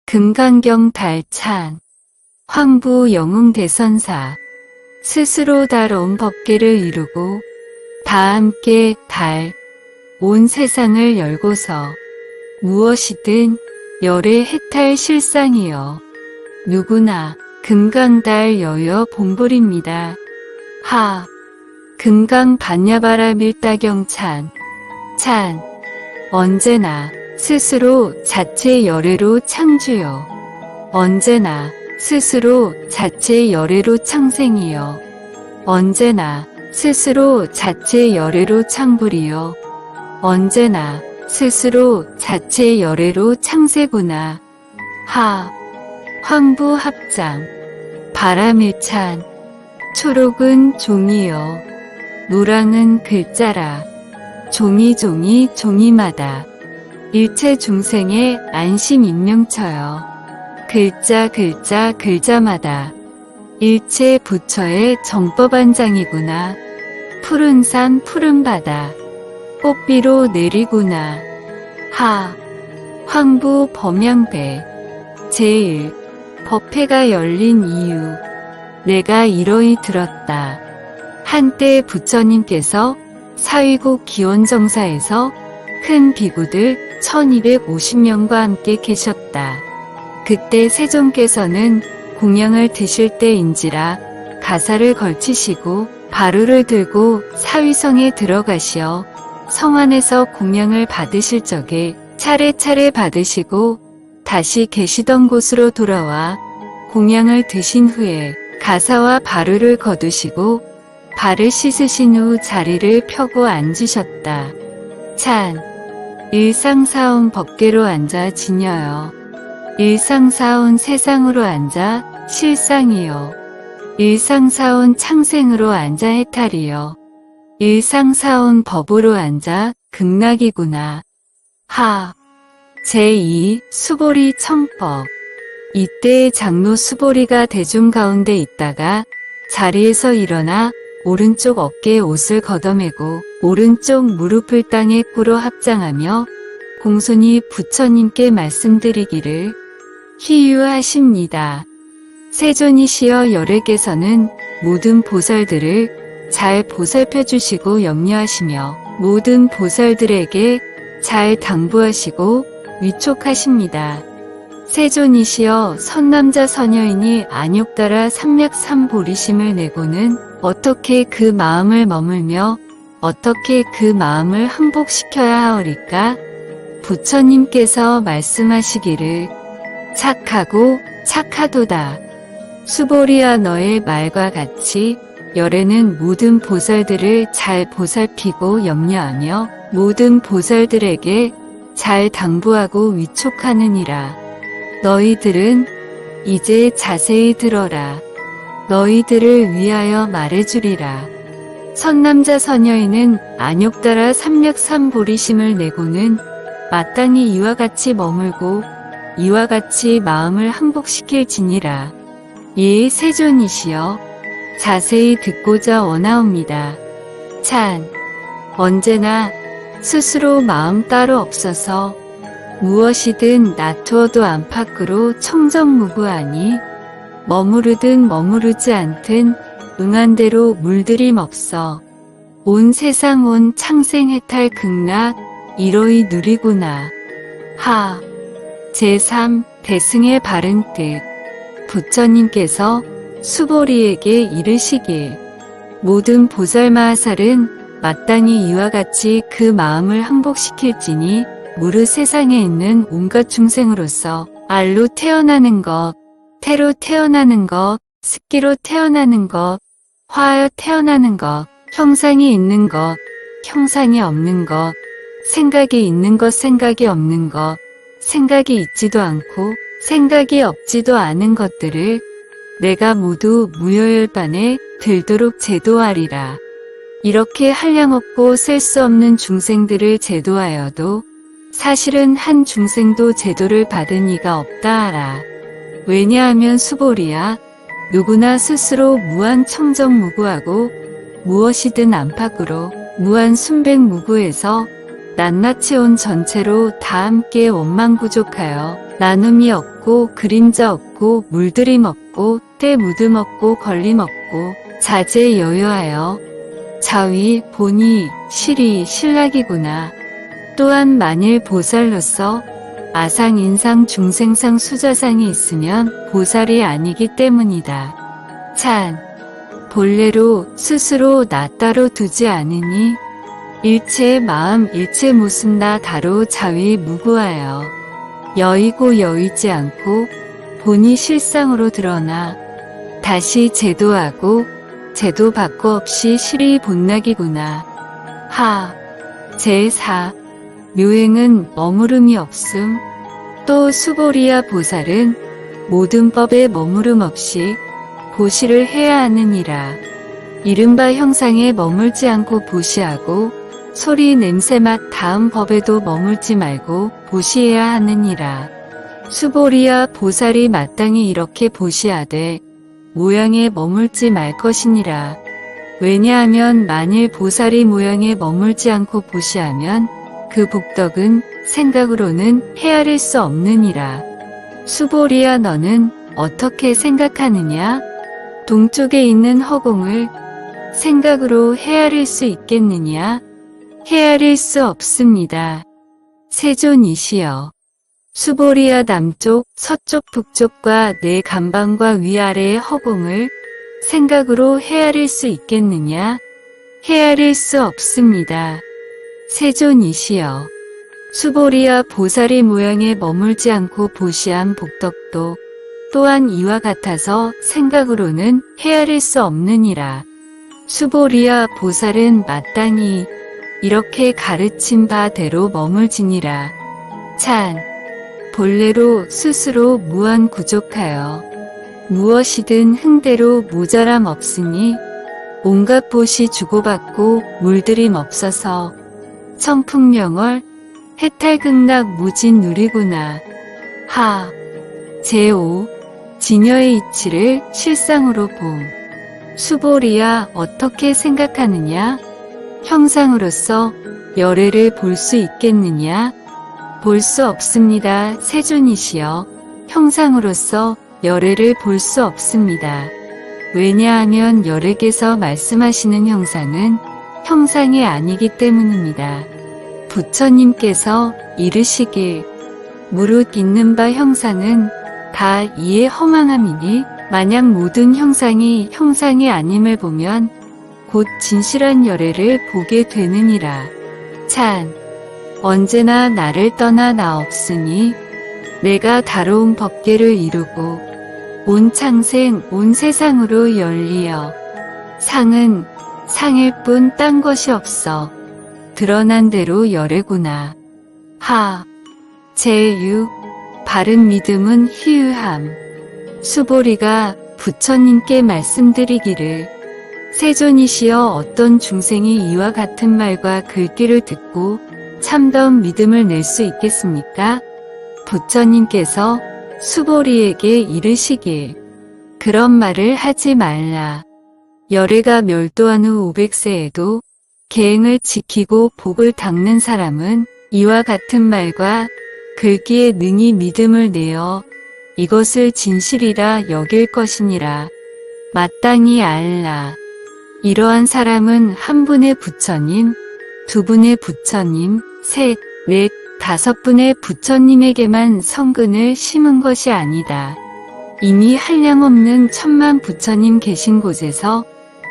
금강경 달찬 황부 영웅대선사 스스로 달온 법계를 이루고 다 함께 온 세상을 열고서 무엇이든 열의 해탈 실상이여 누구나 금강달 여여 봉불입니다. 금강 반야바라 밀다경찬 언제나 스스로 자체 열애로 창주여 언제나 스스로 자체 열애로 창생이여 언제나 스스로 자체 열애로 창불이여 언제나 스스로 자체 열애로 창세구나. 황부 합장 바람일찬 초록은 종이여 노랑은 글자라 종이마다 일체 중생의 안심 인명처여 글자마다 일체 부처의 정법안장이구나. 푸른 산 푸른 바다 꽃비로 내리구나. 황부 범양배 제1 법회가 열린 이유 내가 이러히 들었다. 한때 부처님께서 사위국 기원정사에서 큰 비구들 1250명과 함께 계셨다. 그때 세존께서는 공양을 드실 때인지라 가사를 걸치시고 바루를 들고 사위성에 들어가시어 성 안에서 공양을 받으실 적에 차례차례 받으시고 다시 계시던 곳으로 돌아와 공양을 드신 후에 가사와 바루를 거두시고 발을 씻으신 후 자리를 펴고 앉으셨다. 일상사온 법계로 앉아 지녀여 일상사온 세상으로 앉아 실상이여 일상사온 창생으로 앉아 해탈이여 일상사온 법으로 앉아 극락이구나. 제2 수보리 청법 이때의 장로 수보리가 대중 가운데 있다가 자리에서 일어나 오른쪽 어깨에 옷을 걷어매고 오른쪽 무릎을 땅에 꿇어 합장하며 공손히 부처님께 말씀드리기를 희유하십니다. 세존이시여 열애께서는 모든 보살들을 잘 보살펴 주시고 염려하시며 모든 보살들에게 잘 당부하시고 위촉하십니다. 세존이시여 선남자 선여인이 안욕 따라 삼맥삼보리심을 내고는 어떻게 그 마음을 머물며 어떻게 그 마음을 항복시켜야 하오리까? 부처님께서 말씀하시기를 착하고 착하도다. 수보리야 너의 말과 같이 열애는 모든 보살들을 잘 보살피고 염려하며 모든 보살들에게 잘 당부하고 위촉하느니라. 너희들은 이제 자세히 들어라. 너희들을 위하여 말해주리라. 선남자 선여인은 안욕 따라 삼맥삼보리심을 내고는 마땅히 이와 같이 머물고 이와 같이 마음을 항복시킬지니라. 예 세존이시여 자세히 듣고자 원하옵니다. 언제나 스스로 마음 따로 없어서 무엇이든 놔두어도 안팎으로 청정무구하니 머무르든 머무르지 않든 응한대로 물들임 없어 온 세상 온 창생해탈 극락 이로이 누리구나. 제3 대승의 바른 뜻 부처님께서 수보리에게 이르시길 모든 보살마하살은 마땅히 이와 같이 그 마음을 항복시킬지니 무릇 세상에 있는 온갖 중생으로서 알로 태어나는 것, 태로 태어나는 것, 습기로 태어나는 것, 화하여 태어나는 것, 형상이 있는 것, 형상이 없는 것, 생각이 있는 것, 생각이 없는 것, 생각이 있지도 않고 생각이 없지도 않은 것들을 내가 모두 무여열반에 들도록 제도하리라. 이렇게 한량없고 셀 수 없는 중생들을 제도하여도 사실은 한 중생도 제도를 받은 이가 없다 하라. 왜냐하면 수보리야 누구나 스스로 무한 청정무구하고 무엇이든 안팎으로 무한 순백무구해서 낱낱이 온 전체로 다 함께 원망부족하여 나눔이 없고 그림자 없고 물들임 없고 때 묻음 없고 걸림 없고 자제여여하여 자위 본이 실이 신락이구나. 또한 만일 보살로서 아상 인상 중생상 수자상이 있으면 보살이 아니기 때문이다. 찬 본래로 스스로 나 따로 두지 않으니 일체의 마음 일체 모습 나 다로 자위 무구하여 여의고 여의지 않고 본이 실상으로 드러나 다시 제도하고 제도 받고 없이 실이 본락이구나. 하 제4 묘행은 머무름이 없음. 또 수보리야 보살은 모든 법에 머무름 없이 보시를 해야 하느니라. 이른바 형상에 머물지 않고 보시하고 소리 냄새 맛 다음 법에도 머물지 말고 보시해야 하느니라. 수보리야 보살이 마땅히 이렇게 보시하되 모양에 머물지 말 것이니라. 왜냐하면 만일 보살이 모양에 머물지 않고 보시하면 그 복덕은 생각으로는 헤아릴 수 없느니라. 수보리야 너는 어떻게 생각하느냐? 동쪽에 있는 허공을 생각으로 헤아릴 수 있겠느냐? 헤아릴 수 없습니다. 세존이시여. 수보리야 남쪽, 서쪽, 북쪽과 내 간방과 위아래의 허공을 생각으로 헤아릴 수 있겠느냐? 헤아릴 수 없습니다. 세존이시여. 수보리야 보살의 모양에 머물지 않고 보시한 복덕도 또한 이와 같아서 생각으로는 헤아릴 수 없느니라. 수보리야 보살은 마땅히 이렇게 가르친 바대로 머물지니라. 찬 본래로 스스로 무한 부족하여 무엇이든 흥대로 모자람 없으니 온갖 보시 주고받고 물들임 없어서 청풍명월 해탈극락 무진 누리구나. 하 제5 진여의 이치를 실상으로 봄. 수보리야 어떻게 생각하느냐? 형상으로서 열애를 볼 수 있겠느냐? 볼 수 없습니다. 세존이시여. 형상으로서 열애를 볼 수 없습니다. 왜냐하면 열애께서 말씀하시는 형상은 형상이 아니기 때문입니다. 부처님께서 이르시길 무릇 있는 바 형상은 다 이에 허망함이니 만약 모든 형상이 형상이 아님을 보면 곧 진실한 열애를 보게 되느니라. 찬 언제나 나를 떠나 나 없으니 내가 다로운 법계를 이루고 온 창생 온 세상으로 열리어 상은 상일 뿐 딴 것이 없어 드러난 대로 열애구나. 하 제6 바른 믿음은 희유함. 수보리가 부처님께 말씀드리기를 세존이시여 어떤 중생이 이와 같은 말과 글귀를 듣고 참다운 믿음을 낼 수 있겠습니까? 부처님께서 수보리에게 이르시길 그런 말을 하지 말라. 열애가 멸도한 후 500세에도 계행을 지키고 복을 닦는 사람은 이와 같은 말과 글귀에 능히 믿음을 내어 이것을 진실이라 여길 것이니라. 마땅히 알라. 이러한 사람은 한 분의 부처님, 두 분의 부처님, 셋, 넷, 다섯 분의 부처님에게만 성근을 심은 것이 아니다. 이미 한량없는 천만 부처님 계신 곳에서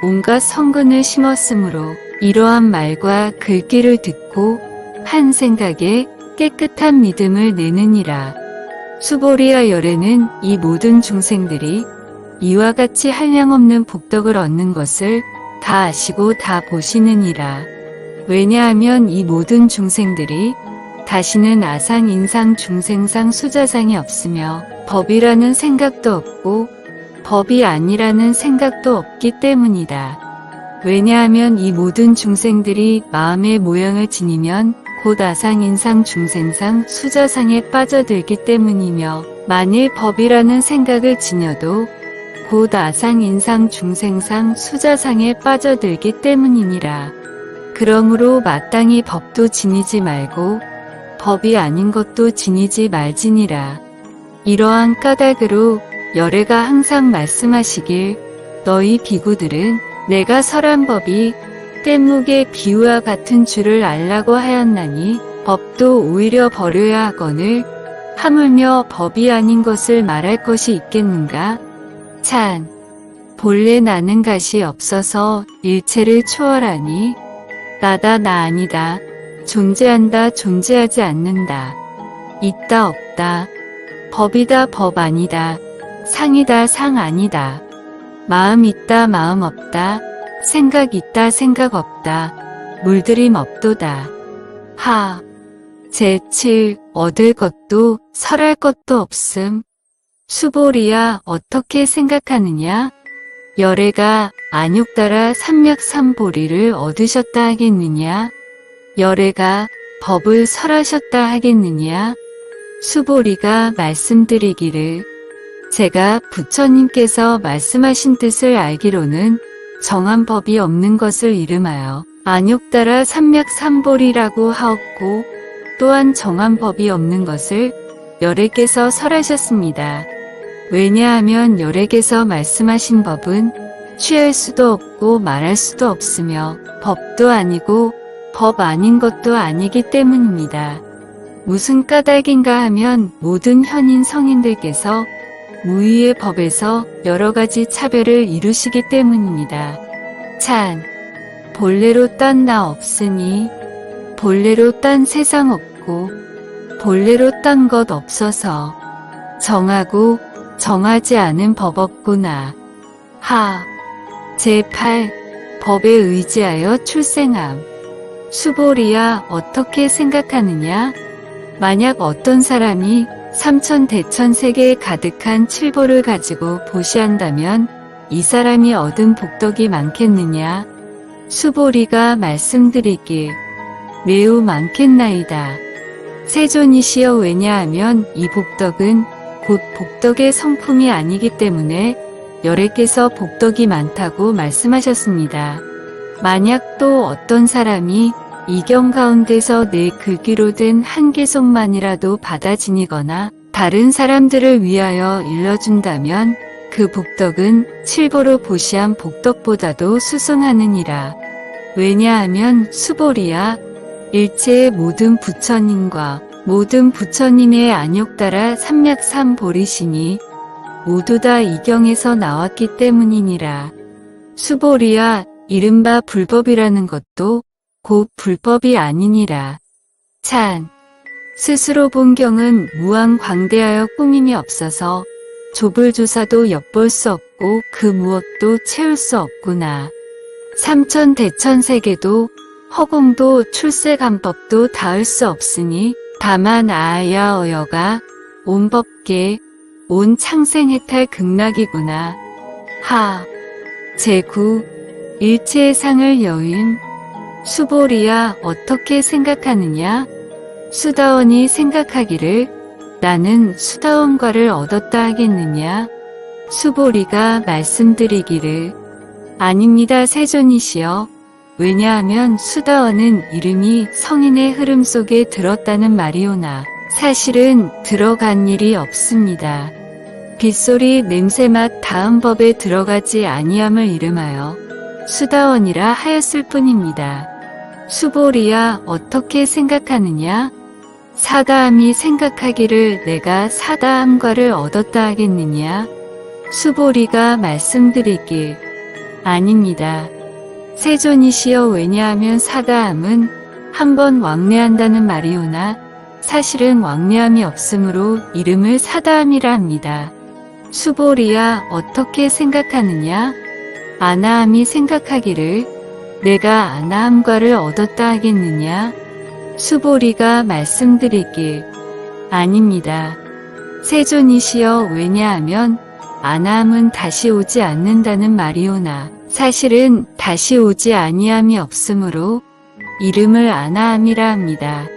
온갖 성근을 심었으므로 이러한 말과 글귀를 듣고 한 생각에 깨끗한 믿음을 내느니라. 수보리야 열애는 이 모든 중생들이 이와 같이 한량없는 복덕을 얻는 것을 다 아시고 다 보시느니라. 왜냐하면 이 모든 중생들이 다시는 아상, 인상, 중생상, 수자상이 없으며 법이라는 생각도 없고 법이 아니라는 생각도 없기 때문이다. 왜냐하면 이 모든 중생들이 마음의 모양을 지니면 곧 아상, 인상, 중생상, 수자상에 빠져들기 때문이며 만일 법이라는 생각을 지녀도 곧 아상, 인상, 중생상, 수자상에 빠져들기 때문이니라. 그러므로 마땅히 법도 지니지 말고 법이 아닌 것도 지니지 말지니라. 이러한 까닭으로 열애가 항상 말씀하시길 너희 비구들은 내가 설한 법이 뗏목의 비유와 같은 줄을 알라고 하였나니 법도 오히려 버려야 하거늘 하물며 법이 아닌 것을 말할 것이 있겠는가? 찬. 본래 나는 것이 없어서 일체를 초월하니 나다 나 아니다. 존재한다 존재하지 않는다. 있다 없다. 법이다 법 아니다. 상이다 상 아니다. 마음 있다 마음 없다. 생각 있다 생각 없다. 물들임 없도다. 하. 제7 얻을 것도 설할 것도 없음. 수보리야 어떻게 생각하느냐? 열애가 안욕 따라 삼맥삼보리를 얻으셨다 하겠느냐? 열애가 법을 설하셨다 하겠느냐? 수보리가 말씀드리기를 제가 부처님께서 말씀하신 뜻을 알기로는 정한 법이 없는 것을 이름하여 안욕 따라 삼맥삼보리라고 하옵고 또한 정한 법이 없는 것을 열애께서 설하셨습니다. 왜냐하면 열애께서 말씀하신 법은 취할 수도 없고 말할 수도 없으며 법도 아니고 법 아닌 것도 아니기 때문입니다. 무슨 까닭인가 하면 모든 현인 성인들께서 무의의 법에서 여러 가지 차별을 이루시기 때문입니다. 찬. 본래로 딴 나 없으니 본래로 딴 세상 없고 본래로 딴 것 없어서 정하고 정하지 않은 법 없구나. 하. 제8 법에 의지하여 출생함. 수보리야 어떻게 생각하느냐? 만약 어떤 사람이 삼천대천세계에 가득한 칠보를 가지고 보시한다면 이 사람이 얻은 복덕이 많겠느냐? 수보리가 말씀드리길 매우 많겠나이다. 세존이시여 왜냐하면 이 복덕은 곧 복덕의 성품이 아니기 때문에 열애께서 복덕이 많다고 말씀하셨습니다. 만약 또 어떤 사람이 이경 가운데서 내 글귀로 된 한 개송만이라도 받아 지니거나 다른 사람들을 위하여 일러준다면 그 복덕은 칠보로 보시한 복덕보다도 수승하느니라. 왜냐하면 수보리야 일체의 모든 부처님과 모든 부처님의 안욕 따라 삼맥삼보리시니 모두 다 이경에서 나왔기 때문이니라. 수보리야 이른바 불법이라는 것도 곧 불법이 아니니라. 찬. 스스로 본 경은 무한 광대하여 꾸밈이 없어서 좁을 조사도 엿볼 수 없고 그 무엇도 채울 수 없구나. 삼천대천세계도 허공도 출세간법도 닿을 수 없으니 다만 아야어여가 온 법계 온 창생해탈 극락이구나. 하. 제9 일체의 상을 여임. 수보리야 어떻게 생각하느냐? 수다원이 생각하기를 나는 수다원과를 얻었다 하겠느냐? 수보리가 말씀드리기를 아닙니다 세존이시여. 왜냐하면 수다원은 이름이 성인의 흐름 속에 들었다는 말이오나 사실은 들어간 일이 없습니다. 빗소리 냄새맛 다음 법에 들어가지 아니함을 이름하여 수다원이라 하였을 뿐입니다. 수보리야 어떻게 생각하느냐? 사다함이 생각하기를 내가 사다함과를 얻었다 하겠느냐? 수보리가 말씀드리길 아닙니다. 세존이시여 왜냐하면 사다함은 한번 왕래한다는 말이오나 사실은 왕래함이 없으므로 이름을 사다함이라 합니다. 수보리야 어떻게 생각하느냐? 아나함이 생각하기를 내가 아나함과를 얻었다 하겠느냐? 수보리가 말씀드리길 아닙니다. 세존이시여 왜냐하면 아나함은 다시 오지 않는다는 말이오나 사실은 다시 오지 아니함이 없으므로 이름을 아나함이라 합니다.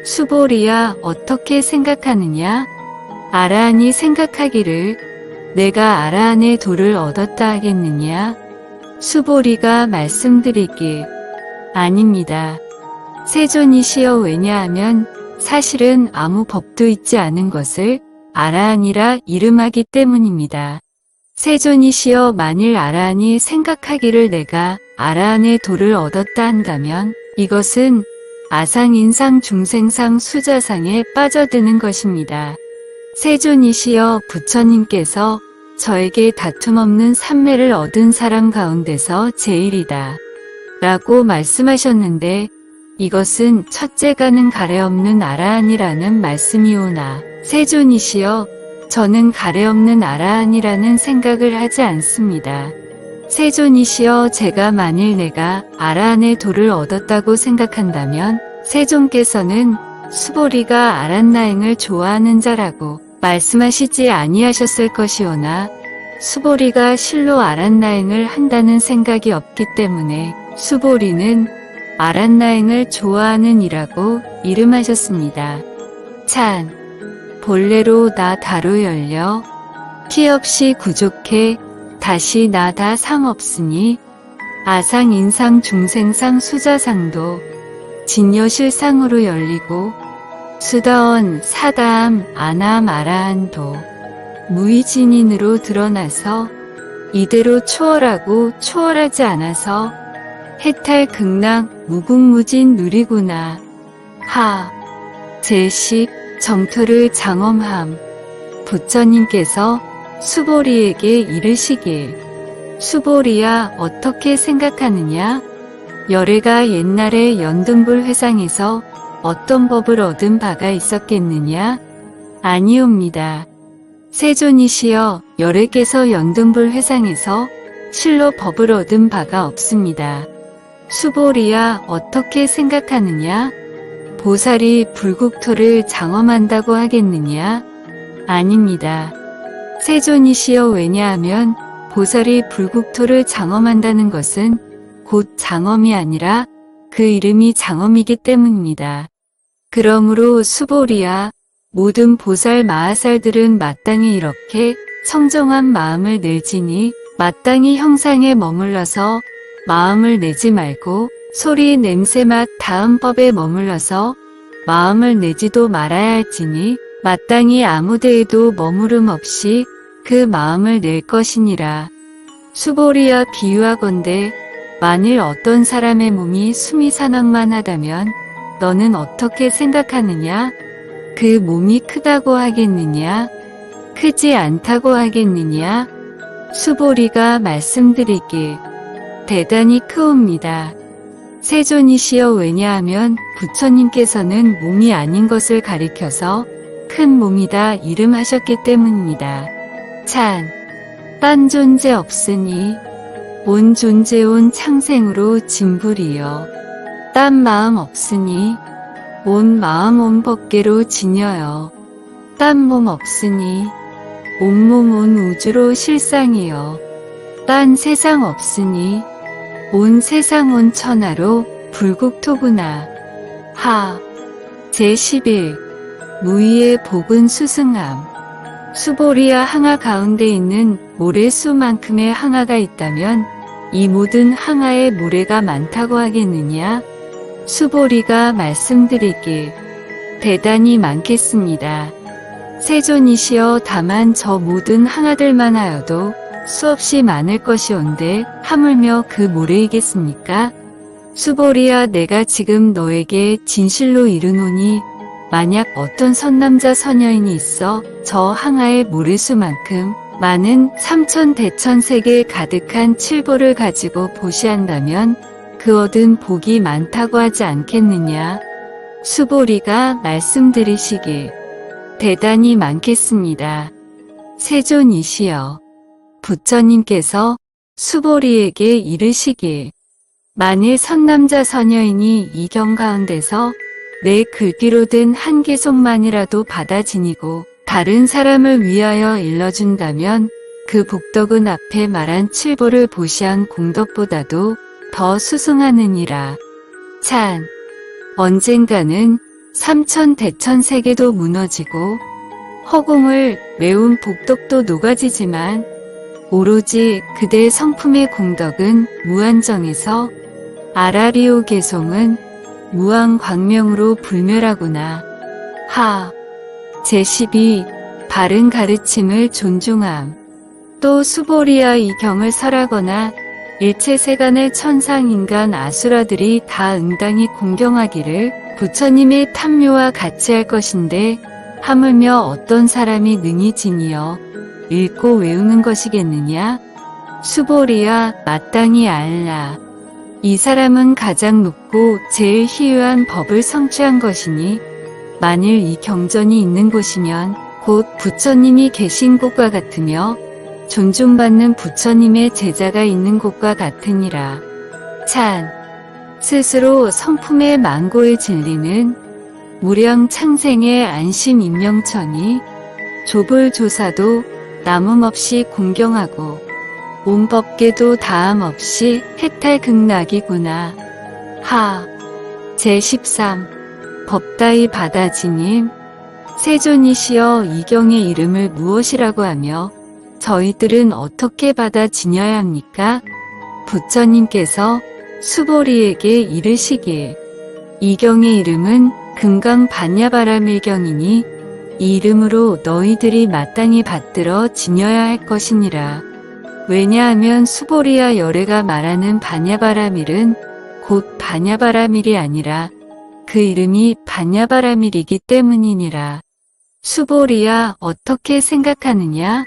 수보리야 어떻게 생각하느냐? 아라한이 생각하기를 내가 아라한의 도를 얻었다 하겠느냐? 수보리가 말씀드리길 아닙니다. 세존이시여 왜냐하면 사실은 아무 법도 있지 않은 것을 아라한이라 이름하기 때문입니다. 세존이시여 만일 아라한이 생각하기를 내가 아라한의 도를 얻었다 한다면 이것은 아상인상 중생상 수자상에 빠져드는 것입니다. 세존이시여 부처님께서 저에게 다툼 없는 삼매를 얻은 사람 가운데서 제일이다 라고 말씀하셨는데 이것은 첫째가는 가례없는 아라한이라는 말씀이오나 세존이시여 저는 가례없는 아라한이라는 생각을 하지 않습니다. 세존이시여 제가 만일 내가 아라한의 도를 얻었다고 생각한다면 세존께서는 수보리가 아란나행을 좋아하는 자라고 말씀하시지 아니하셨을 것이오나 수보리가 실로 아란나행을 한다는 생각이 없기 때문에 수보리는 아란나행을 좋아하는 이라고 이름하셨습니다. 찬 본래로 나 다로 열려 피 없이 구족해 다시 나 다 상 없으니 아상 인상 중생상 수자상도 진여실상으로 열리고 수다원 사다함 아나함 아라한도 무의진인으로 드러나서 이대로 초월하고 초월하지 않아서 해탈 극락 무궁무진 누리구나. 하 제10 정토를 장엄함 부처님께서 수보리에게 이르시길 수보리야 어떻게 생각하느냐? 열애가 옛날에 연등불 회상에서 어떤 법을 얻은 바가 있었겠느냐? 아니옵니다. 세존이시여 열애께서 연등불 회상에서 실로 법을 얻은 바가 없습니다. 수보리야 어떻게 생각하느냐? 보살이 불국토를 장엄한다고 하겠느냐? 아닙니다. 세존이시여 왜냐하면 보살이 불국토를 장엄한다는 것은 곧 장엄이 아니라 그 이름이 장엄이기 때문입니다. 그러므로 수보리야 모든 보살 마하살들은 마땅히 이렇게 청정한 마음을 내지니 마땅히 형상에 머물러서 마음을 내지 말고 소리 냄새맛 다음 법에 머물러서 마음을 내지도 말아야 할지니 마땅히 아무데에도 머무름 없이 그 마음을 낼 것이니라. 수보리야 비유하건대 만일 어떤 사람의 몸이 수미산악만 하다면 너는 어떻게 생각하느냐? 그 몸이 크다고 하겠느냐? 크지 않다고 하겠느냐? 수보리가 말씀드리길 대단히 크옵니다. 세존이시여 왜냐하면 부처님께서는 몸이 아닌 것을 가리켜서 큰 몸이다 이름하셨기 때문입니다. 찬, 딴 존재 없으니 온 존재 온 창생으로 진불이여 딴 마음 없으니 온 마음 온 법계로 진여여 딴 몸 없으니 온몸 온 우주로 실상이여 딴 세상 없으니 온 세상 온 천하로 불국토구나. 하 제11 무의의 복은 수승함 수보리야 항아 가운데 있는 모래수만큼의 항아가 있다면 이 모든 항아에 모래가 많다고 하겠느냐? 수보리가 말씀드리길 대단히 많겠습니다. 세존이시여 다만 저 모든 항아들만 하여도 수없이 많을 것이온데 하물며 그 모래이겠습니까? 수보리야 내가 지금 너에게 진실로 이르노니 만약 어떤 선남자 선여인이 있어 저 항아의 모래수만큼 많은 삼천대천세계 가득한 칠보를 가지고 보시한다면 그 얻은 복이 많다고 하지 않겠느냐? 수보리가 말씀드리시길 대단히 많겠습니다. 세존이시여 부처님께서 수보리에게 이르시길 만일 선남자 선여인이 이 경 가운데서 내 글귀로 된 한 개송만이라도 받아 지니고 다른 사람을 위하여 일러준다면 그 복덕은 앞에 말한 칠보를 보시한 공덕보다도 더 수승하느니라. 찬 언젠가는 삼천대천세계도 무너지고 허공을 메운 복덕도 녹아지지만 오로지 그대의 성품의 공덕은 무한정에서 아라리오 개송은 무한광명으로 불멸하구나. 하 제12 바른 가르침을 존중함. 또 수보리아 이 경을 설하거나 일체 세간의 천상 인간 아수라들이 다 응당히 공경하기를 부처님의 탐묘와 같이 할 것인데 하물며 어떤 사람이 능히 지니어 읽고 외우는 것이겠느냐? 수보리아 마땅히 알라. 이 사람은 가장 높고 제일 희유한 법을 성취한 것이니 만일 이 경전이 있는 곳이면 곧 부처님이 계신 곳과 같으며 존중받는 부처님의 제자가 있는 곳과 같으니라. 찬. 스스로 성품의 망고의 진리는 무령 창생의 안심 임명천이 조불조사도 남음없이 공경하고 온법계도 다함없이 해탈극락이구나. 하. 제13. 법다이 바다지님. 세존이시여 이 경의 이름을 무엇이라고 하며 저희들은 어떻게 받아 지녀야 합니까? 부처님께서 수보리에게 이르시길. 이 경의 이름은 금강반야바라밀경이니 이 이름으로 너희들이 마땅히 받들어 지녀야 할 것이니라. 왜냐하면 수보리아 열애가 말하는 반야바라밀은 곧 반야바라밀이 아니라 그 이름이 반야바라밀이기 때문이니라. 수보리아 어떻게 생각하느냐?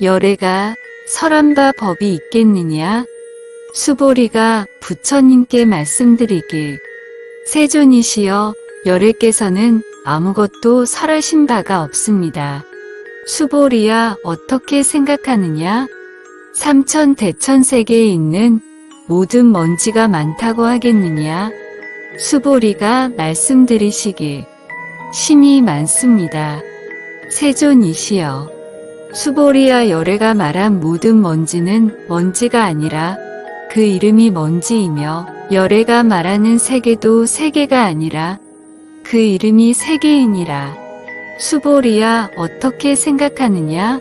열애가 설한 바 법이 있겠느냐? 수보리가 부처님께 말씀드리길. 세존이시여 열애께서는 아무것도 설하신 바가 없습니다. 수보리야 어떻게 생각하느냐? 삼천대천세계에 있는 모든 먼지가 많다고 하겠느냐? 수보리가 말씀드리시길. 심히 많습니다. 세존이시여. 수보리아 열애가 말한 모든 먼지는 먼지가 아니라 그 이름이 먼지이며 열애가 말하는 세계도 세계가 아니라 그 이름이 세계이니라. 수보리야 어떻게 생각하느냐?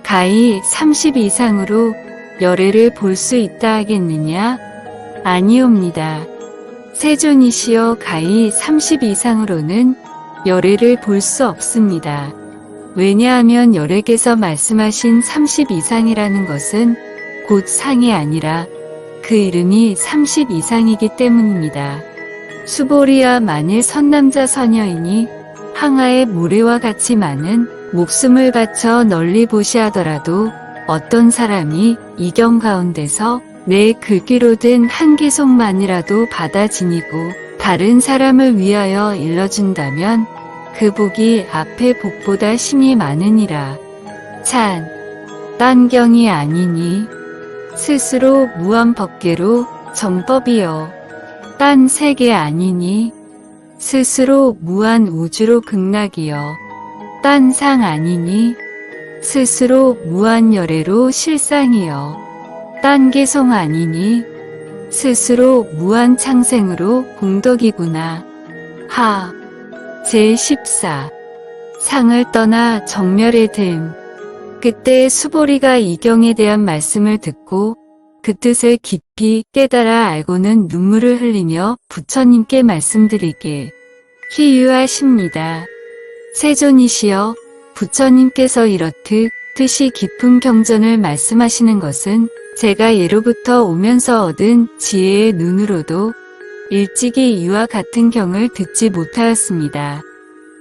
가히 30 이상으로 열애를 볼 수 있다 하겠느냐? 아니옵니다. 세존이시여 가히 30 이상으로는 열애를 볼 수 없습니다. 왜냐하면 열애께서 말씀하신 30 이상이라는 것은 곧 상이 아니라 그 이름이 30 이상이기 때문입니다. 수보리야 만일 선남자 선여이니 항아의 모래와 같이 많은 목숨을 바쳐 널리 보시하더라도 어떤 사람이 이 경 가운데서 내 글귀로 든 한 기송만이라도 받아 지니고 다른 사람을 위하여 일러준다면 그 복이 앞의 복보다 심히 많으니라. 찬. 딴 경이 아니니 스스로 무한법계로 정법이요. 딴 세계 아니니 스스로 무한 우주로 극락이요. 딴 상 아니니 스스로 무한 열애로 실상이요. 딴 개송 아니니 스스로 무한 창생으로 공덕이구나. 하. 제14. 상을 떠나 정멸에 듦. 그때 수보리가 이 경에 대한 말씀을 듣고 그 뜻을 깊이 깨달아 알고는 눈물을 흘리며 부처님께 말씀드리길. 희유하십니다. 세존이시여, 부처님께서 이렇듯 뜻이 깊은 경전을 말씀하시는 것은 제가 예로부터 오면서 얻은 지혜의 눈으로도 일찍이 이와 같은 경을 듣지 못하였습니다.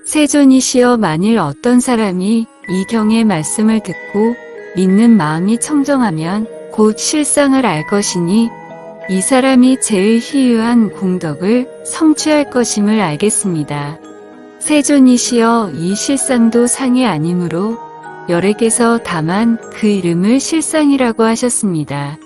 세존이시여 만일 어떤 사람이 이 경의 말씀을 듣고 믿는 마음이 청정하면 곧 실상을 알 것이니 이 사람이 제일 희유한 공덕을 성취할 것임을 알겠습니다. 세존이시여 이 실상도 상이 아니므로 열애께서 다만 그 이름을 실상이라고 하셨습니다.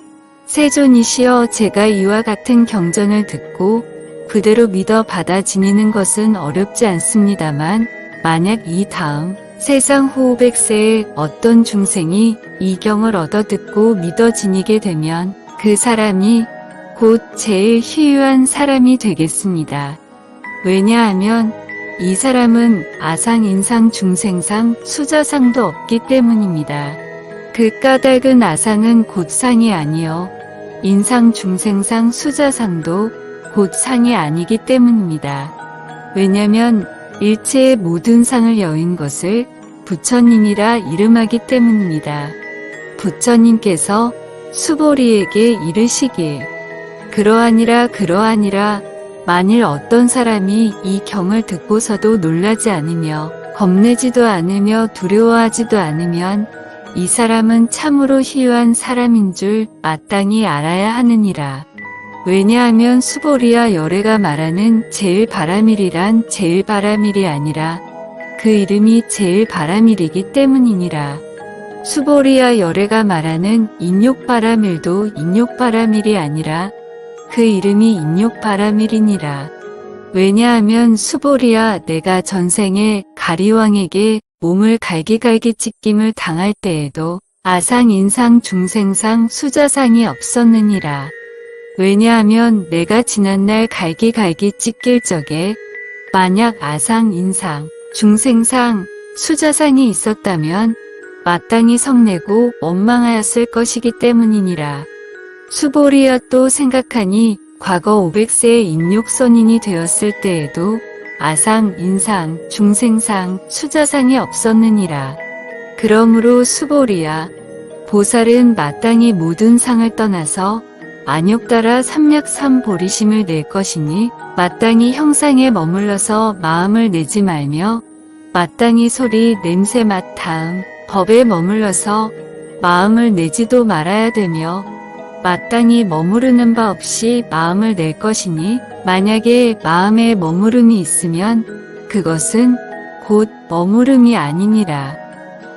세존이시여 제가 이와 같은 경전을 듣고 그대로 믿어 받아 지니는 것은 어렵지 않습니다만 만약 이 다음 세상 후 100세에 어떤 중생이 이 경을 얻어 듣고 믿어 지니게 되면 그 사람이 곧 제일 희유한 사람이 되겠습니다. 왜냐하면 이 사람은 아상, 인상, 중생상, 수자상도 없기 때문입니다. 그 까닭은 아상은 곧 상이 아니요 인상, 중생상, 수자상도 곧 상이 아니기 때문입니다. 왜냐하면 일체의 모든 상을 여인 것을 부처님이라 이름하기 때문입니다. 부처님께서 수보리에게 이르시길 그러하니라 만일 어떤 사람이 이 경을 듣고서도 놀라지 않으며 겁내지도 않으며 두려워하지도 않으면 이 사람은 참으로 희유한 사람인 줄 마땅히 알아야 하느니라. 왜냐하면 수보리와 열애가 말하는 제일 바라밀이란 제일 바라밀이 아니라 그 이름이 제일 바라밀이기 때문이니라. 수보리와 열애가 말하는 인욕바라밀도 인욕바라밀이 아니라 그 이름이 인욕바라밀이니라. 왜냐하면 수보리와 내가 전생에 가리왕에게 몸을 갈기갈기 찢김을 당할 때에도 아상, 인상, 중생상, 수자상이 없었느니라. 왜냐하면 내가 지난날 갈기갈기 찢길 적에 만약 아상, 인상, 중생상, 수자상이 있었다면 마땅히 성내고 원망하였을 것이기 때문이니라. 수보리와 또 생각하니 과거 500세의 인욕선인이 되었을 때에도 아상, 인상, 중생상, 수자상이 없었느니라. 그러므로 수보리와 보살은 마땅히 모든 상을 떠나서 안욕따라 삼략삼보리심을 낼 것이니 마땅히 형상에 머물러서 마음을 내지 말며 마땅히 소리, 냄새, 맛, 다음, 법에 머물러서 마음을 내지도 말아야 되며 마땅히 머무르는 바 없이 마음을 낼 것이니 만약에 마음에 머무름이 있으면 그것은 곧 머무름이 아니니라.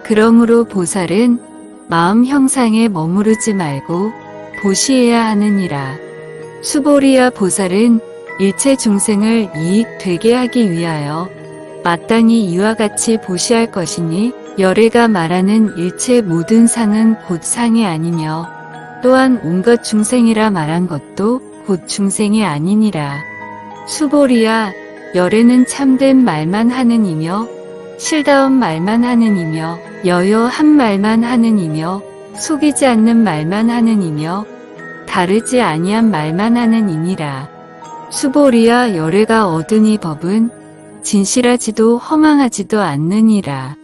그러므로 보살은 마음 형상에 머무르지 말고 보시해야 하느니라. 수보리와 보살은 일체 중생을 이익되게 하기 위하여 마땅히 이와 같이 보시할 것이니 열애가 말하는 일체 모든 상은 곧 상이 아니며 또한 온갖 중생이라 말한 것도 곧 중생이 아니니라. 수보리와 열애는 참된 말만 하는 이며 실다운 말만 하는 이며 여여한 말만 하는 이며 속이지 않는 말만 하는 이며 다르지 아니한 말만 하는 이니라. 수보리와 열애가 얻은 이 법은 진실하지도 허망하지도 않느니라.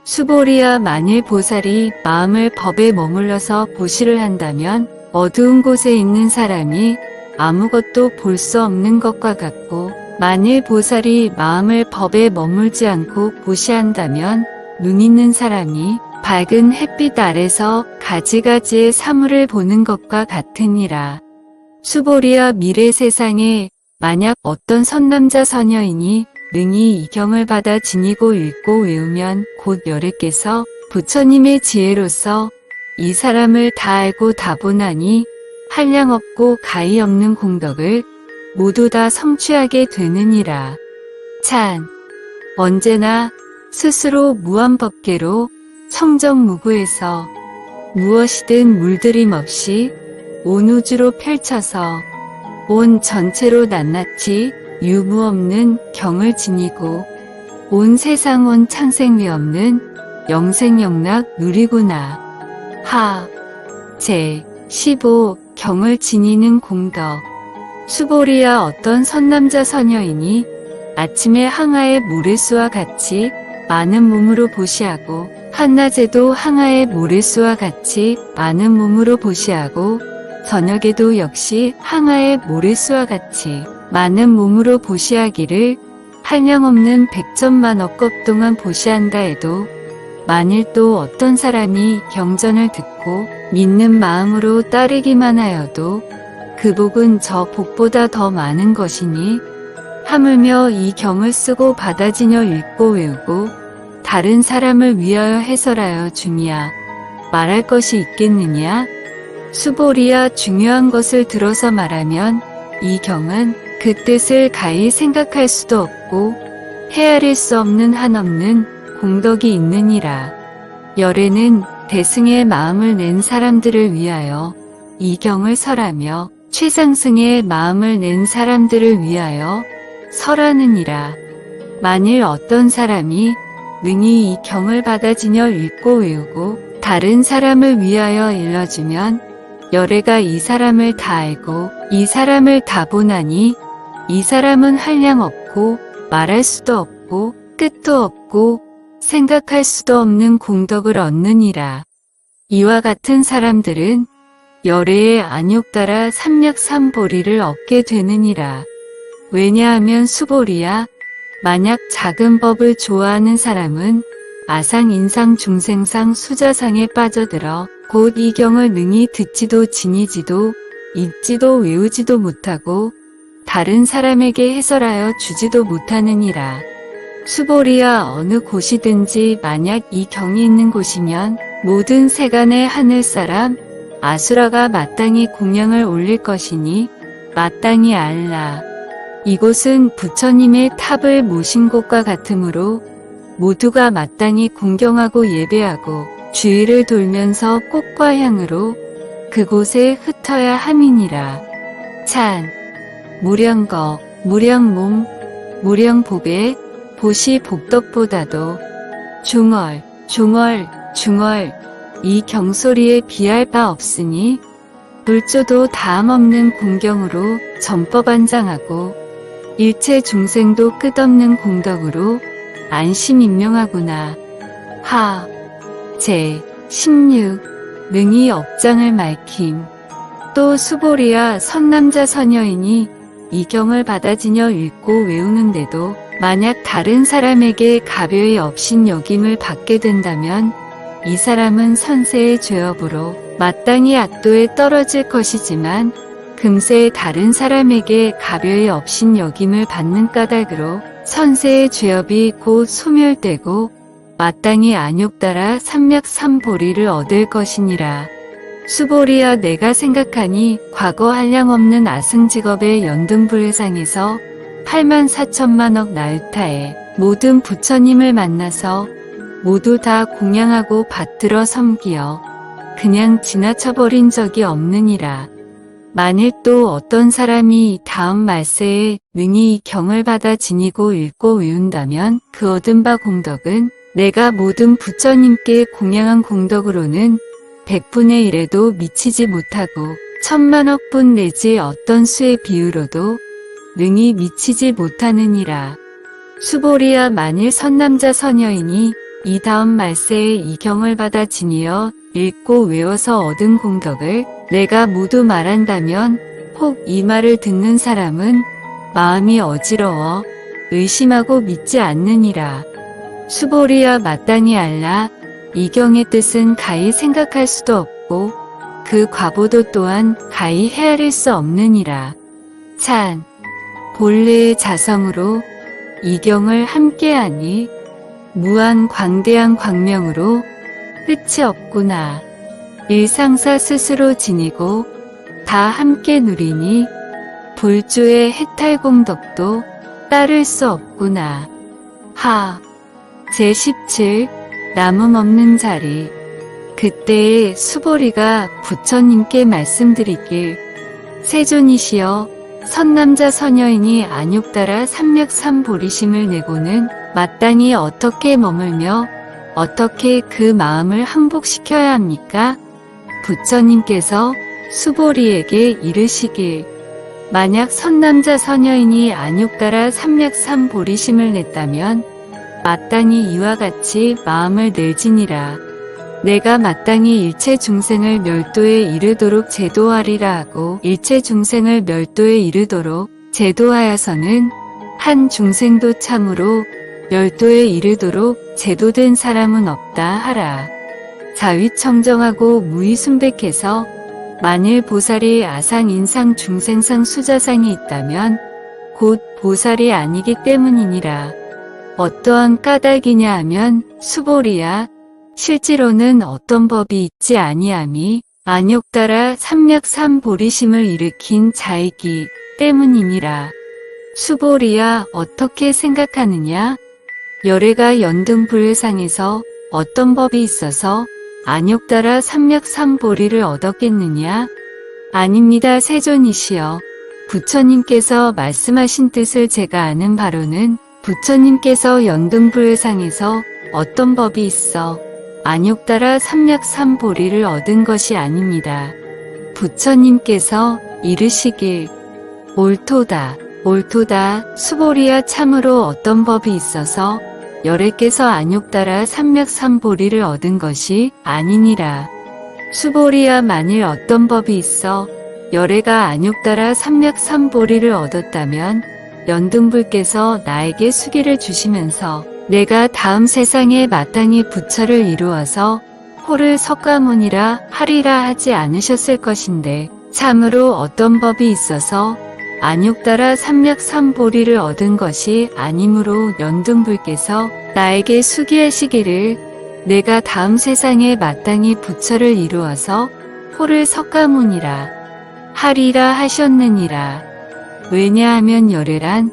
수보리와 만일 보살이 마음을 법에 머물러서 보시를 한다면 어두운 곳에 있는 사람이 아무것도 볼 수 없는 것과 같고 만일 보살이 마음을 법에 머물지 않고 보시한다면 눈 있는 사람이 밝은 햇빛 아래서 가지가지의 사물을 보는 것과 같으니라. 수보리와 미래 세상에 만약 어떤 선남자 선여인이 능히 이 경을 받아 지니고 읽고 외우면 곧 열애께서 부처님의 지혜로서 이 사람을 다 알고 다 보나니 한량없고 가히 없는 공덕을 모두 다 성취하게 되느니라. 찬. 언제나 스스로 무한법계로 청정무구에서 무엇이든 물들임 없이 온 우주로 펼쳐서 온 전체로 낱낱이 유무없는 경을 지니고 온 세상 온 창생미 없는 영생영락 누리구나. 하. 제 15 경을 지니는 공덕. 수보리와 어떤 선남자 선여인이 아침에 항아의 모래수와 같이 많은 몸으로 보시하고 한낮에도 항아의 모래수와 같이 많은 몸으로 보시하고 저녁에도 역시 항아의 모래수와 같이 많은 몸으로 보시하기를 한량없는 100천만억 급 동안 보시한다 해도 만일 또 어떤 사람이 경전을 듣고 믿는 마음으로 따르기만 하여도 그 복은 저 복보다 더 많은 것이니 하물며 이 경을 쓰고 받아지녀 읽고 외우고 다른 사람을 위하여 해설하여 주니야 말할 것이 있겠느냐? 수보리와 중요한 것을 들어서 말하면 이 경은 그 뜻을 가히 생각할 수도 없고 헤아릴 수 없는 한없는 공덕이 있느니라. 열애는 대승의 마음을 낸 사람들을 위하여 이 경을 설하며 최상승의 마음을 낸 사람들을 위하여 설하느니라. 만일 어떤 사람이 능히 이 경을 받아지녀 읽고 외우고 다른 사람을 위하여 일러주면 열애가 이 사람을 다 알고 이 사람을 다 보나니 이 사람은 한량 없고 말할 수도 없고 끝도 없고 생각할 수도 없는 공덕을 얻느니라. 이와 같은 사람들은 열애의 안욕 따라 삼력삼보리를 얻게 되느니라. 왜냐하면 수보리야, 만약 작은 법을 좋아하는 사람은 아상, 인상, 중생상, 수자상에 빠져들어 곧 이 경을 능히 듣지도 지니지도 읽지도 외우지도 못하고 다른 사람에게 해설하여 주지도 못하느니라. 수보리야, 어느 곳이든지 만약 이 경이 있는 곳이면 모든 세간의 하늘사람, 아수라가 마땅히 공양을 올릴 것이니 마땅히 알라. 이곳은 부처님의 탑을 모신 곳과 같으므로 모두가 마땅히 공경하고 예배하고 주위를 돌면서 꽃과 향으로 그곳에 흩어야 함이니라. 찬, 무량거, 무량몸, 무량복에 보시 복덕보다도 중얼, 중얼, 중얼, 이 경소리에 비할 바 없으니 불조도 다함없는 공경으로 전법안장하고 일체 중생도 끝없는 공덕으로 안심임명하구나. 하, 제 16 능히 업장을 말킴. 또 수보리야, 선남자 선여인이 이 경을 받아지녀 읽고 외우는데도 만약 다른 사람에게 가벼이 업신 여김을 받게 된다면 이 사람은 선세의 죄업으로 마땅히 악도에 떨어질 것이지만 금세 다른 사람에게 가벼이 업신 여김을 받는 까닭으로 선세의 죄업이 곧 소멸되고 마땅히 안욕 따라 삼력삼보리를 얻을 것이니라. 수보리야, 내가 생각하니 과거 한량없는 아승직업의 연등불회상에서 84,000만억 나유타에 모든 부처님을 만나서 모두 다 공양하고 받들어 섬기어 그냥 지나쳐버린 적이 없느니라. 만일 또 어떤 사람이 다음 말세에 능히 이 경을 받아 지니고 읽고 외운다면 그 얻은 바 공덕은 내가 모든 부처님께 공양한 공덕으로는 100분의 1에도 미치지 못하고 1000만억 분 내지 어떤 수의 비유로도 능히 미치지 못하느니라. 수보리야, 만일 선남자 선여인이 이 다음 말세에 이 경을 받아 지니어 읽고 외워서 얻은 공덕을 내가 모두 말한다면 혹 이 말을 듣는 사람은 마음이 어지러워 의심하고 믿지 않느니라. 수보리야, 마땅히 알라. 이 경의 뜻은 가히 생각할 수도 없고 그 과보도 또한 가히 헤아릴 수 없느니라. 찬, 본래의 자성으로 이 경을 함께하니 무한 광대한 광명으로 끝이 없구나. 일상사 스스로 지니고 다 함께 누리니 불주의 해탈공덕도 따를 수 없구나. 하, 제17 남음 없는 자리. 그때에 수보리가 부처님께 말씀드리길, 세존이시여, 선남자 선여인이 안욕 따라 삼력삼보리심을 내고는 마땅히 어떻게 머물며 어떻게 그 마음을 항복시켜야 합니까? 부처님께서 수보리에게 이르시길, 만약 선남자 선여인이 안욕 따라 삼력삼보리심을 냈다면 마땅히 이와 같이 마음을 내지니라. 내가 마땅히 일체 중생을 멸도에 이르도록 제도하리라 하고 일체 중생을 멸도에 이르도록 제도하여서는 한 중생도 참으로 멸도에 이르도록 제도된 사람은 없다 하라. 자위청정하고 무의순백해서 만일 보살이 아상, 인상, 중생상, 수자상이 있다면 곧 보살이 아니기 때문이니라. 어떠한 까닭이냐 하면 수보리야, 실제로는 어떤 법이 있지 아니함이 안욕 따라 삼력삼보리심을 일으킨 자이기 때문이니라. 수보리야, 어떻게 생각하느냐? 열애가 연등불회상에서 어떤 법이 있어서 안욕 따라 삼력삼보리를 얻었겠느냐? 아닙니다, 세존이시여. 부처님께서 말씀하신 뜻을 제가 아는 바로는 부처님께서 연등불회상에서 어떤 법이 있어 안욕 따라 삼력삼보리를 얻은 것이 아닙니다. 부처님께서 이르시길, 옳도다, 옳도다. 수보리야, 참으로 어떤 법이 있어서 열애께서 안욕 따라 삼맥삼보리를 얻은 것이 아니니라. 수보리야, 만일 어떤 법이 있어 열애가 안욕 따라 삼맥삼보리를 얻었다면 연등불께서 나에게 수기를 주시면서 내가 다음 세상에 마땅히 부처를 이루어서 호를 석가모니라 하리라 하지 않으셨을 것인데, 참으로 어떤 법이 있어서 안욕 따라 삼맥삼보리를 얻은 것이 아니므로 연등불께서 나에게 수기하시기를 내가 다음 세상에 마땅히 부처를 이루어서 호를 석가모니라 하리라 하셨느니라. 왜냐하면 열애란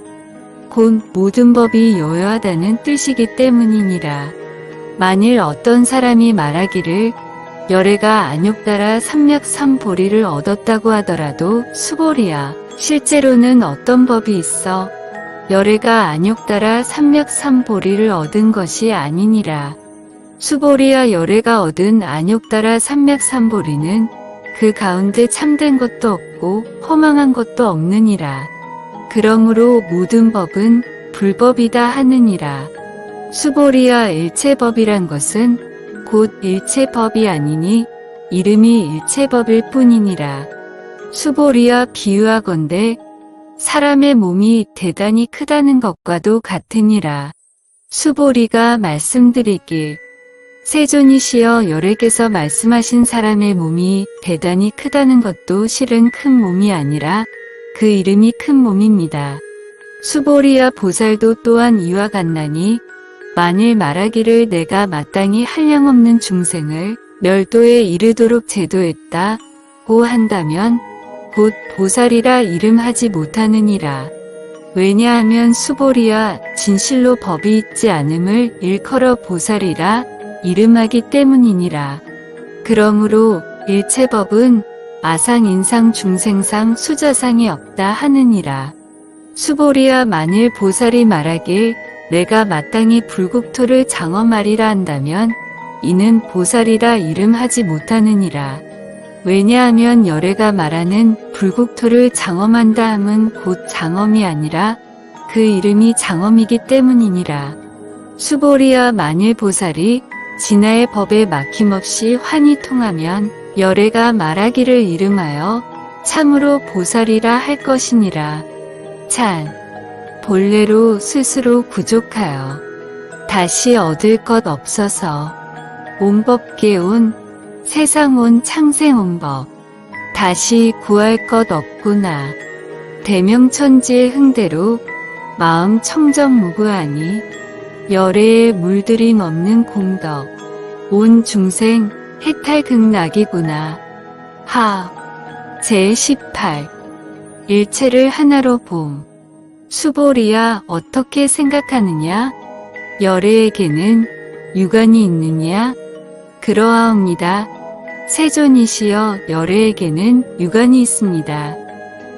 곧 모든 법이 여여하다는 뜻이기 때문이니라. 만일 어떤 사람이 말하기를 열애가 안욕 따라 삼맥삼보리를 얻었다고 하더라도 수보리야, 실제로는 어떤 법이 있어 열애가 안욕 따라 삼맥삼보리를 얻은 것이 아니니라. 수보리야, 열애가 얻은 안욕 따라 삼맥삼보리는 그 가운데 참된 것도 없고 허망한 것도 없느니라. 그러므로 모든 법은 불법이다 하느니라. 수보리야, 일체법이란 것은 곧 일체법이 아니니 이름이 일체법일 뿐이니라. 수보리야, 비유하건대 사람의 몸이 대단히 크다는 것과도 같으니라. 수보리가 말씀드리길, 세존이시여, 열애께서 말씀하신 사람의 몸이 대단히 크다는 것도 실은 큰 몸이 아니라 그 이름이 큰 몸입니다. 수보리야, 보살도 또한 이와 같나니 만일 말하기를 내가 마땅히 한량없는 중생을 멸도에 이르도록 제도했다고 한다면 곧 보살이라 이름하지 못하느니라. 왜냐하면 수보리야, 진실로 법이 있지 않음을 일컬어 보살이라 이름하기 때문이니라. 그러므로 일체법은 아상, 인상, 중생상, 수자상이 없다 하느니라. 수보리야, 만일 보살이 말하길 내가 마땅히 불국토를 장엄하리라 한다면 이는 보살이라 이름하지 못하느니라. 왜냐하면 열애가 말하는 불국토를 장엄한다 함은 곧 장엄이 아니라 그 이름이 장엄이기 때문이니라. 수보리야, 만일 보살이 진화의 법에 막힘없이 환히 통하면 열애가 말하기를 이름하여 참으로 보살이라 할 것이니라. 찬, 본래로 스스로 부족하여 다시 얻을 것 없어서 온법계 온 세상 온 창생 온 법 다시 구할 것 없구나. 대명천지의 흥대로 마음 청정무구하니 열애에 물들임 없는 공덕 온 중생 해탈극락이구나. 하 제18 일체를 하나로 봄. 수보리야, 어떻게 생각하느냐? 열애에게는 유관이 있느냐? 그러하옵니다. 세존이시여, 열애에게는 유관이 있습니다.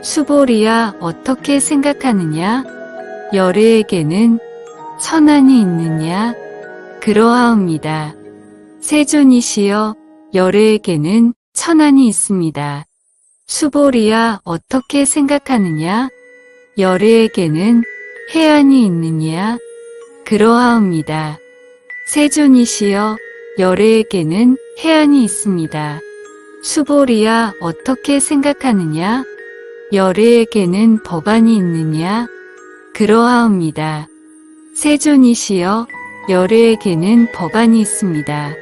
수보리야, 어떻게 생각하느냐? 열애에게는 천안이 있느냐? 그러하옵니다. 세존이시여, 열애에게는 천안이 있습니다. 수보리야, 어떻게 생각하느냐? 열애에게는 해안이 있느냐? 그러하옵니다. 세존이시여, 열애에게는 해안이 있습니다. 수보리야, 어떻게 생각하느냐? 열애에게는 법안이 있느냐? 그러하옵니다. 세존이시여, 열애에게는 법안이 있습니다.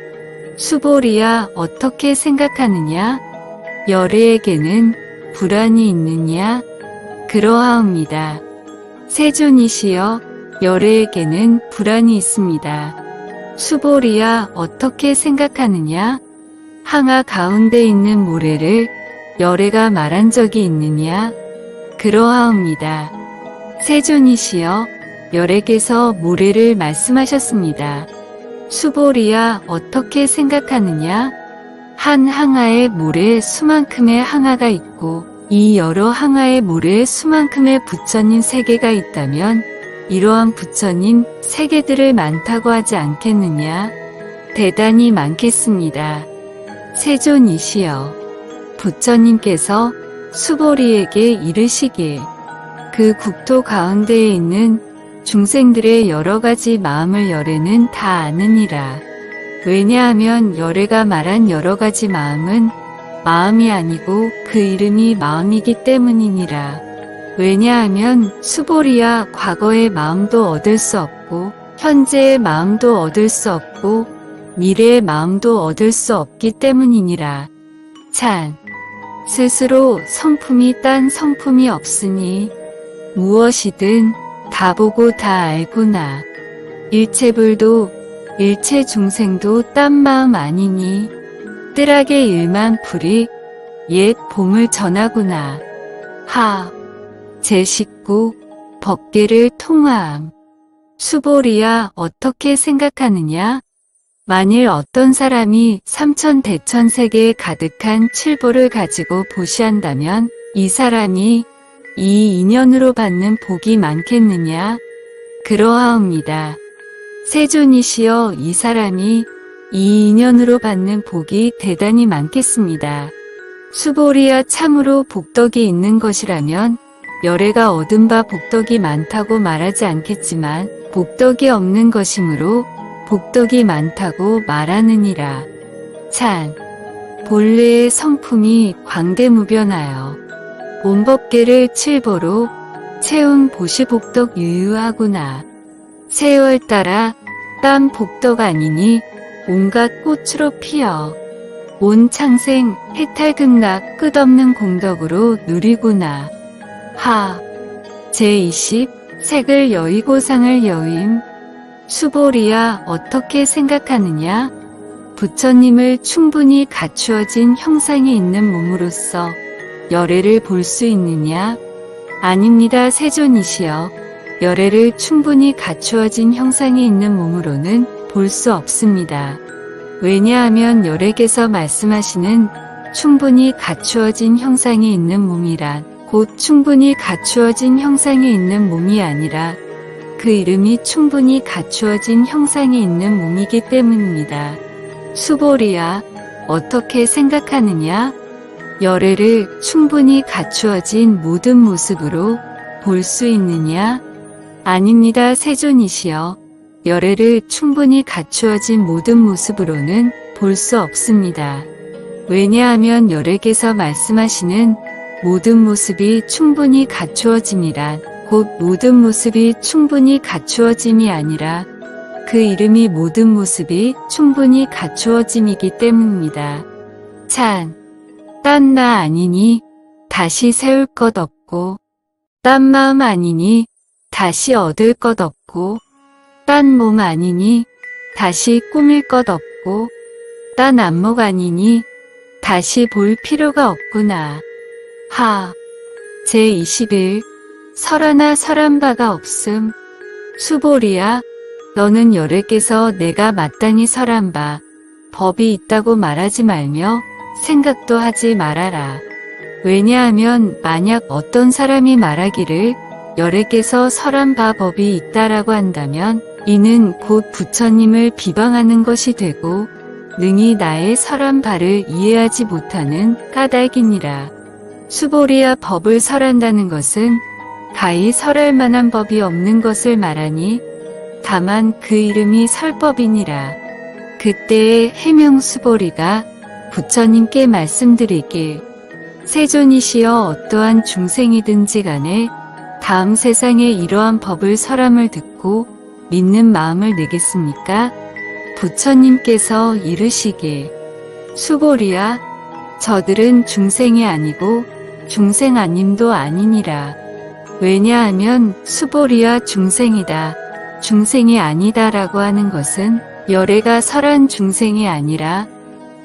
수보리야, 어떻게 생각하느냐? 열애에게는 불안이 있느냐? 그러하옵니다. 세존이시여, 열애에게는 불안이 있습니다. 수보리야, 어떻게 생각하느냐? 항아 가운데 있는 모래를 열애가 말한 적이 있느냐? 그러하옵니다. 세존이시여, 열애께서 모래를 말씀하셨습니다. 수보리야, 어떻게 생각하느냐? 한 항아에 모래에 수만큼의 항아가 있고 이 여러 항아의 모래에 수만큼의 부처님 세계가 있다면 이러한 부처님 세계들을 많다고 하지 않겠느냐? 대단히 많겠습니다. 세존이시여, 부처님께서 수보리에게 이르시길 그 국토 가운데에 있는 중생들의 여러가지 마음을 열애는 다 아느니라. 왜냐하면 열애가 말한 여러가지 마음은 마음이 아니고 그 이름이 마음이기 때문이니라. 왜냐하면 수보리야 과거의 마음도 얻을 수 없고 현재의 마음도 얻을 수 없고 미래의 마음도 얻을 수 없기 때문이니라. 찬. 스스로 성품이 딴 성품이 없으니 무엇이든 다 보고 다 알구나. 일체불도 일체 중생도 딴 마음 아니니 뜰하게 일만 풀이 옛 봄을 전하구나. 하. 제19 법계를 통화함. 수보리야 어떻게 생각하느냐? 만일 어떤 사람이 삼천대천세계에 가득한 칠보를 가지고 보시한다면 이 사람이 이 인연으로 받는 복이 많겠느냐? 그러하옵니다. 세존이시여 이 사람이 이 인연으로 받는 복이 대단히 많겠습니다. 수보리야 참으로 복덕이 있는 것이라면 열애가 얻은 바 복덕이 많다고 말하지 않겠지만 복덕이 없는 것이므로 복덕이 많다고 말하느니라. 찬. 본래의 성품이 광대무변하여 온법계를 칠보로 채운 보시복덕 유유하구나. 세월 따라 딴 복덕 아니니 온갖 꽃으로 피어 온 창생 해탈극락 끝없는 공덕으로 누리구나. 하. 제20 색을 여의고 상을 여임. 수보리야 어떻게 생각하느냐? 부처님을 충분히 갖추어진 형상이 있는 몸으로써 열애를 볼 수 있느냐? 아닙니다. 세존이시여. 열애를 충분히 갖추어진 형상이 있는 몸으로는 볼 수 없습니다. 왜냐하면 열애께서 말씀하시는 충분히 갖추어진 형상이 있는 몸이란 곧 충분히 갖추어진 형상이 있는 몸이 아니라 그 이름이 충분히 갖추어진 형상이 있는 몸이기 때문입니다. 수보리야 어떻게 생각하느냐? 열애를 충분히 갖추어진 모든 모습으로 볼 수 있느냐? 아닙니다. 세존이시여. 열애를 충분히 갖추어진 모든 모습으로는 볼 수 없습니다. 왜냐하면 열애께서 말씀하시는 모든 모습이 충분히 갖추어짐이란 곧 모든 모습이 충분히 갖추어짐이 아니라 그 이름이 모든 모습이 충분히 갖추어짐이기 때문입니다. 찬. 딴 나 아니니 다시 세울 것 없고 딴 마음 아니니 다시 얻을 것 없고 딴 몸 아니니 다시 꾸밀 것 없고 딴 안목 아니니 다시 볼 필요가 없구나. 하. 제21 설하나 설한 바가 없음. 수보리야 너는 열애께서 내가 마땅히 설한 바 법이 있다고 말하지 말며 생각도 하지 말아라. 왜냐하면 만약 어떤 사람이 말하기를 열애께서 설한 바 법이 있다라고 한다면 이는 곧 부처님을 비방하는 것이 되고 능히 나의 설한 바를 이해하지 못하는 까닭이니라. 수보리야 법을 설한다는 것은 가히 설할 만한 법이 없는 것을 말하니 다만 그 이름이 설법이니라. 그때에 해명수보리가 부처님께 말씀드리길 세존이시여 어떠한 중생이든지 간에 다음 세상에 이러한 법을 설함을 듣고 믿는 마음을 내겠습니까? 부처님께서 이르시길 수보리야 저들은 중생이 아니고 중생 아님도 아니니라. 왜냐하면 수보리야 중생이다. 중생이 아니다라고 하는 것은 열애가 설한 중생이 아니라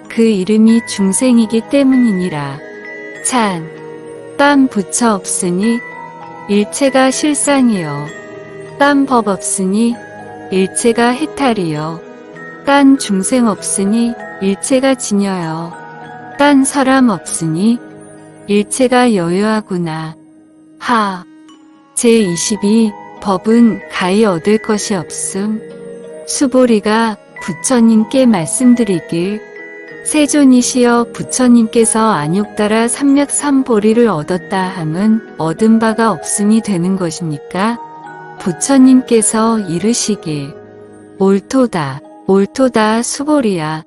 그 이름이 중생이기 때문이니라. 찬. 딴 부처 없으니 일체가 실상이요. 딴 법 없으니 일체가 해탈이요. 딴 중생 없으니 일체가 진여요. 딴 사람 없으니 일체가 여유하구나. 하. 제22 법은 가히 얻을 것이 없음. 수보리가 부처님께 말씀드리길 세존이시여 부처님께서 안욕따라 삼맥삼보리를 얻었다 함은 얻은 바가 없음이 되는 것입니까? 부처님께서 이르시길 옳도다 옳도다 수보리야.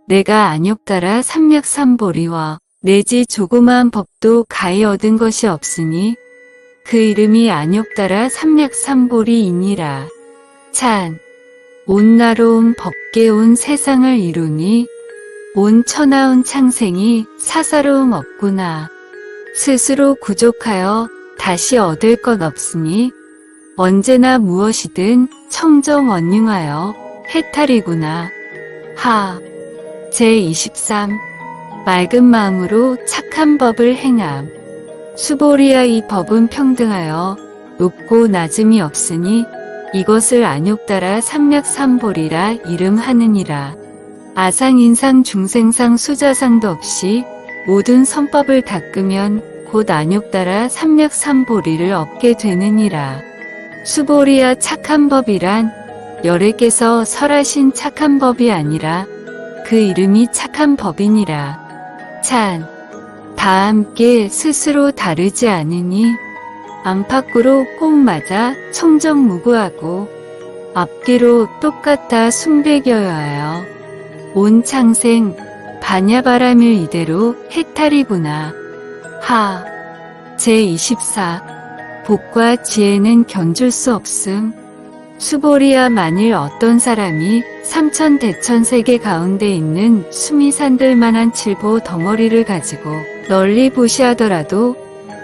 내가 안욕따라 삼맥삼보리와 내지 조그마한 법도 가히 얻은 것이 없으니 그 이름이 안욕따라 삼맥삼보리이니라. 찬 온 나로운 법계 온 세상을 이루니 온 천하운 창생이 사사로움 없구나. 스스로 부족하여 다시 얻을 것 없으니 언제나 무엇이든 청정원융하여 해탈이구나. 하 제23 맑은 마음으로 착한 법을 행함. 수보리야 이 법은 평등하여 높고 낮음이 없으니 이것을 안욕따라 삼맥삼보리라 이름하느니라. 아상인상 중생상 수자상도 없이 모든 선법을 닦으면 곧 안욕따라 삼맥삼보리를 얻게 되느니라. 수보리야 착한 법이란 열애께서 설하신 착한 법이 아니라 그 이름이 착한 법이니라. 찬 다 함께 스스로 다르지 않으니 안팎으로 꼭 맞아 청정무구하고 앞뒤로 똑같아 숭배겨야 온 창생 반야바람일 이대로 해탈이구나. 하 제24 복과 지혜는 견줄 수 없음. 수보리야 만일 어떤 사람이 삼천대천세계 가운데 있는 수미산들만한 칠보 덩어리를 가지고 널리 보시하더라도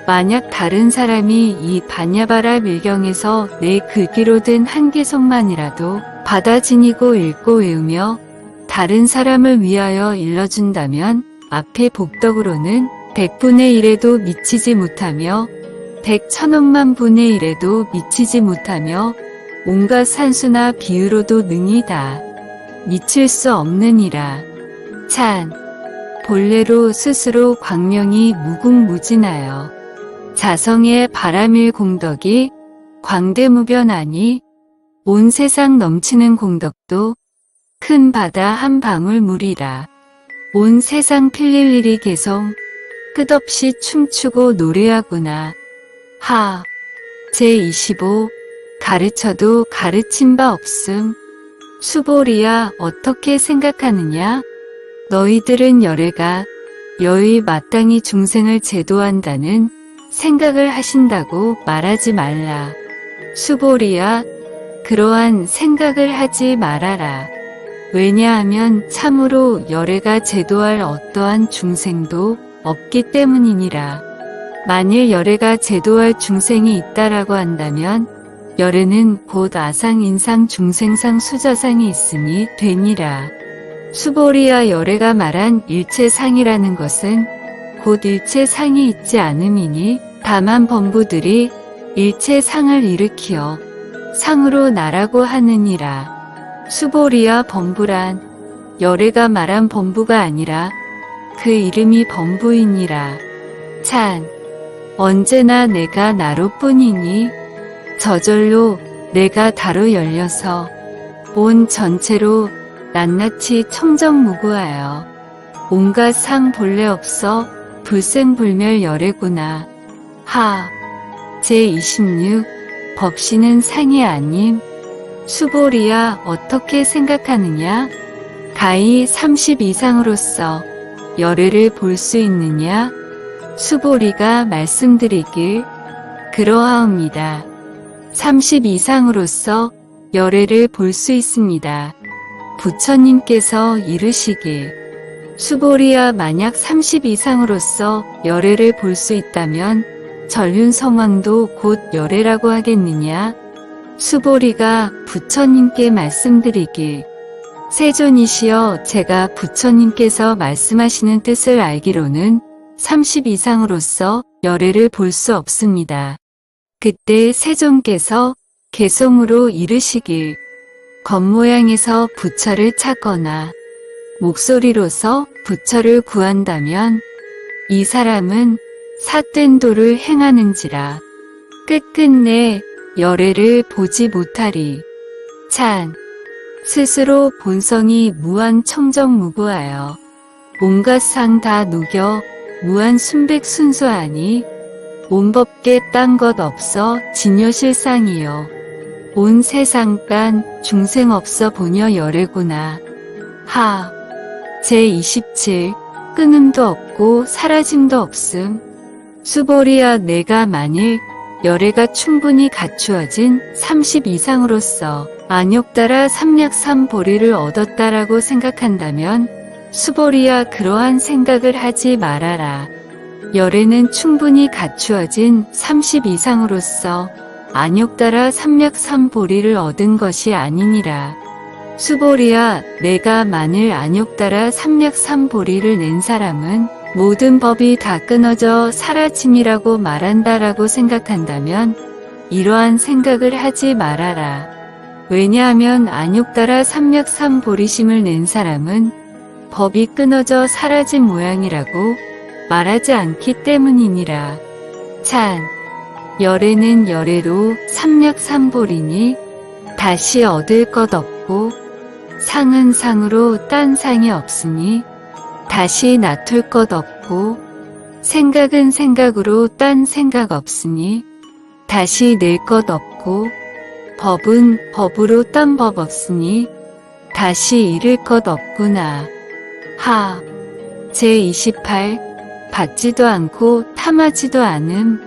만약 다른 사람이 이 반야바라 밀경에서 내 글귀로 든 한 개성만이라도 받아 지니고 읽고 외우며 다른 사람을 위하여 일러준다면 앞에 복덕으로는 100분의 1에도 미치지 못하며 100천억만 분의 1에도 미치지 못하며 온갖 산수나 비유로도 능이다. 미칠 수 없느니라. 찬 본래로 스스로 광명이 무궁무진하여 자성의 바람일 공덕이 광대무변하니 온 세상 넘치는 공덕도 큰 바다 한 방울 물이라. 온 세상 필릴 일이 개성 끝없이 춤추고 노래하구나. 하 제25 가르쳐도 가르친 바 없음. 수보리야 어떻게 생각하느냐? 너희들은 열애가 여의 마땅히 중생을 제도한다는 생각을 하신다고 말하지 말라. 수보리야 그러한 생각을 하지 말아라. 왜냐하면 참으로 열애가 제도할 어떠한 중생도 없기 때문이니라. 만일 열애가 제도할 중생이 있다라고 한다면 열애는 곧 아상인상 중생상 수자상이 있으니 되니라. 수보리야 열애가 말한 일체상이라는 것은 곧 일체상이 있지 않음이니 다만 범부들이 일체상을 일으키어 상으로 나라고 하느니라. 수보리야 범부란 열애가 말한 범부가 아니라 그 이름이 범부이니라. 찬 언제나 내가 나로뿐이니 저절로 내가 다로 열려서 온 전체로 낱낱이 청정무구하여 온갖 상 본래 없어 불생불멸 열애구나. 하 제26 법시는 상이 아님. 수보리야 어떻게 생각하느냐? 가히 30 이상으로서 열애를 볼 수 있느냐? 수보리가 말씀드리길 그러하옵니다. 30 이상으로서 열애를 볼 수 있습니다. 부처님께서 이르시길 수보리야 만약 30 이상으로서 열애를 볼 수 있다면 전륜성왕도 곧 열애라고 하겠느냐? 수보리가 부처님께 말씀드리길 세존이시여 제가 부처님께서 말씀하시는 뜻을 알기로는 30 이상으로서 열애를 볼 수 없습니다. 그때 세존께서 개송으로 이르시길 겉모양에서 부처를 찾거나 목소리로서 부처를 구한다면 이 사람은 삿된 도를 행하는지라 끝끝내 열애를 보지 못하리. 찬 스스로 본성이 무한 청정무구하여 온갖 상 다 녹여 무한 순백순수하니 온법계 딴 것 없어 진여실상이요 온 세상 딴 중생 없어 보녀 열애구나. 하. 제27 끊음도 없고 사라짐도 없음. 수보리야 내가 만일 열애가 충분히 갖추어진 30 이상으로서 안욕따라 삼략삼보리를 얻었다라고 생각한다면 수보리야 그러한 생각을 하지 말아라. 열애는 충분히 갖추어진 30 이상으로서 안욕따라 삼략삼보리를 얻은 것이 아니니라. 수보리야 내가 만일 안욕따라 삼략삼보리를 낸 사람은 모든 법이 다 끊어져 사라짐이라고 말한다라고 생각한다면 이러한 생각을 하지 말아라. 왜냐하면 안욕따라 삼략삼보리심을 낸 사람은 법이 끊어져 사라진 모양이라고 말하지 않기 때문이니라. 찬. 열애는 열애로 삼략삼보리니 다시 얻을 것 없고 상은 상으로 딴 상이 없으니 다시 놔둘 것 없고 생각은 생각으로 딴 생각 없으니 다시 낼 것 없고 법은 법으로 딴 법 없으니 다시 잃을 것 없구나. 하. 제28 받지도 않고 탐하지도 않음.